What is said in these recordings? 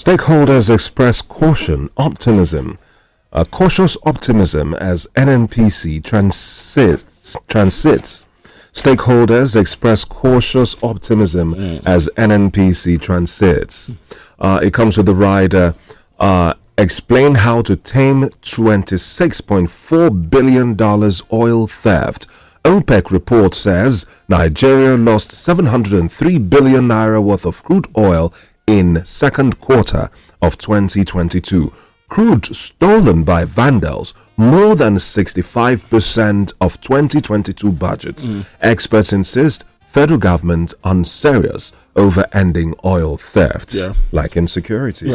Stakeholders express cautious optimism as NNPC transits. Stakeholders express cautious optimism as NNPC transits. It comes with the rider, explain how to tame $26.4 billion oil theft. OPEC report says Nigeria lost 703 billion naira worth of crude oil in second quarter of 2022. Crude stolen by vandals, more than 65% of 2022 budget. Experts insist federal government unserious over ending oil theft, like insecurity.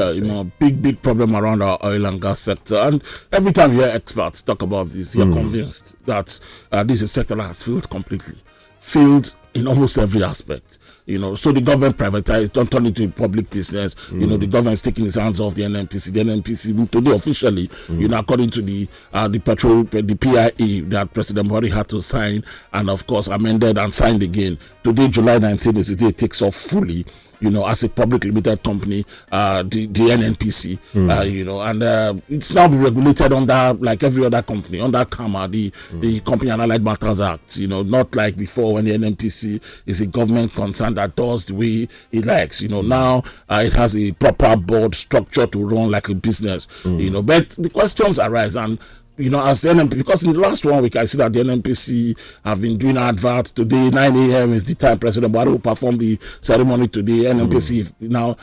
Big problem around our oil and gas sector. And every time you hear experts talk about this, you're convinced that this is a sector that has failed completely. Failed in almost every aspect. So the government privatized, don't turn it into public business. The government is taking its hands off the NNPC. The NNPC today officially, according to the PIA that President Buhari had to sign and of course amended and signed again. Today, July 19th is the day it takes off fully. As a public limited company, the NNPC, and it's now been regulated under, like every other company, under CAMA, the Company and Allied Matters Act, not like before when the NNPC is a government concern that does the way it likes. Now it has a proper board structure to run like a business, but the questions arise and as the NNPC, because in the last 1 week, I see that the NNPC have been doing advert. Today, 9 a.m. is the time President Buhari will perform the ceremony today. NNPC now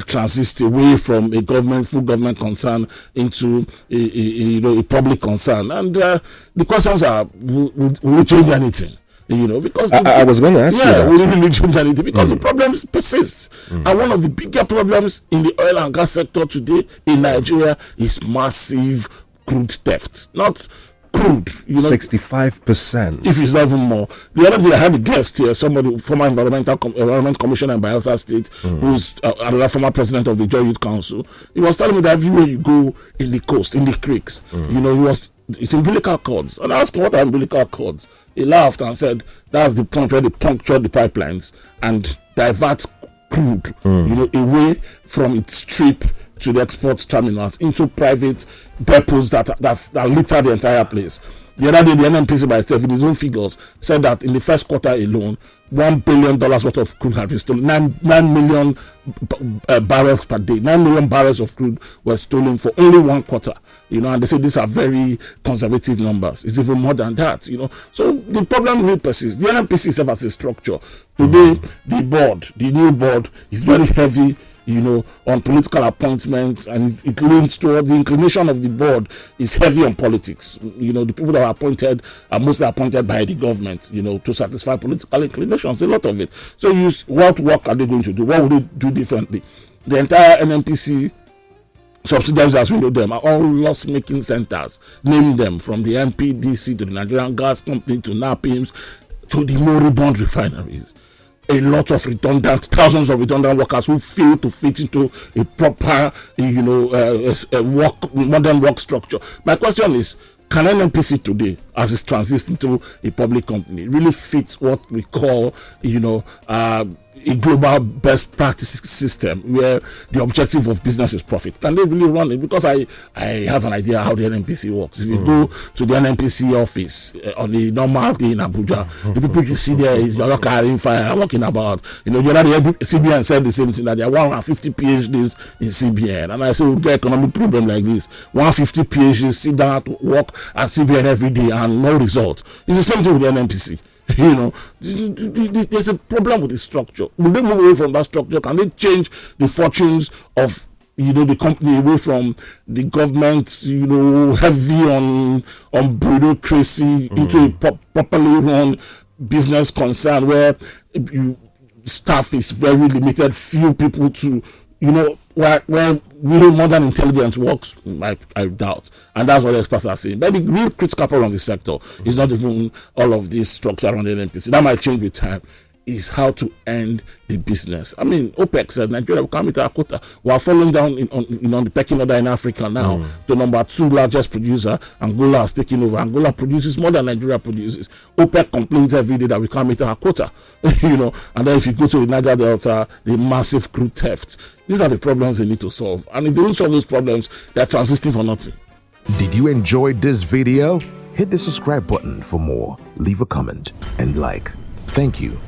transits away from a full government concern into a public concern. And the questions are, will we change anything? Because I was going to ask you that. Will really change anything? Because the problems persist. And one of the bigger problems in the oil and gas sector today in Nigeria is massive crude theft, not crude. 65%. If it's not even more. The other day I had a guest here, somebody, former environment commissioner in Bayelsa State, who is another former president of the Joy Youth Council. He was telling me that everywhere you go in the coast, in the creeks, it's umbilical cords. And I asked him, what are umbilical cords? He laughed and said, that's the point where they puncture the pipelines and divert crude, away from its trip to the export terminals into private depots that litter the entire place. The other day, the NNPC by itself, in its own figures, said that in the first quarter alone, $1 billion worth of crude had been stolen. 9 million barrels per day. 9 million barrels of crude were stolen for only 1 quarter. And they say these are very conservative numbers. It's even more than that. So the problem really persists. The NNPC itself as a structure. Today, the new board, is very heavy, on political appointments, and it leans toward the inclination of the board is heavy on politics. The people that are appointed are mostly appointed by the government, to satisfy political inclinations, a lot of it. So what work are they going to do? What will they do differently? The entire NNPC subsidiaries, as we know them, are all loss-making centers. Name them, from the MPDC to the Nigerian Gas Company to NAPIMS to the moribund refineries. A lot of thousands of redundant workers who fail to fit into a proper, modern work structure. My question is, can NNPC today, as it transits into a public company, really fit what we call, a global best practice system where the objective of business is profit? Can they really run it? Because I have an idea how the NNPC works. If you go to the NNPC office on a normal day in Abuja, the people you see there is not carrying fire. I'm talking about, the other day CBN said the same thing, that there are 150 PhDs in CBN. And I say, we'll get economic problem like this. 150 PhDs sit down to work at CBN every day and no result. It's the same thing with the NNPC. There's a problem with the structure. Will they move away from that structure? Can they change the fortunes of the company away from the government, heavy on bureaucracy, into a properly run business concern where staff is very limited, few people to, where real modern intelligence works? I doubt. And that's what the experts are saying. But the real critical problem on the sector is not even all of this structure around the NNPC. That might change with time. is how to end the business. I mean, OPEC says Nigeria will come into our quota. We are falling down on the pecking order in Africa now. The number 2 largest producer, Angola, has taken over. Angola produces more than Nigeria produces. OPEC complains every day that we can't meet our quota. And then if you go to the Niger Delta, the massive crude thefts. These are the problems they need to solve. And if they don't solve those problems, they are transisting for nothing. Did you enjoy this video? Hit the subscribe button for more. Leave a comment and like. Thank you.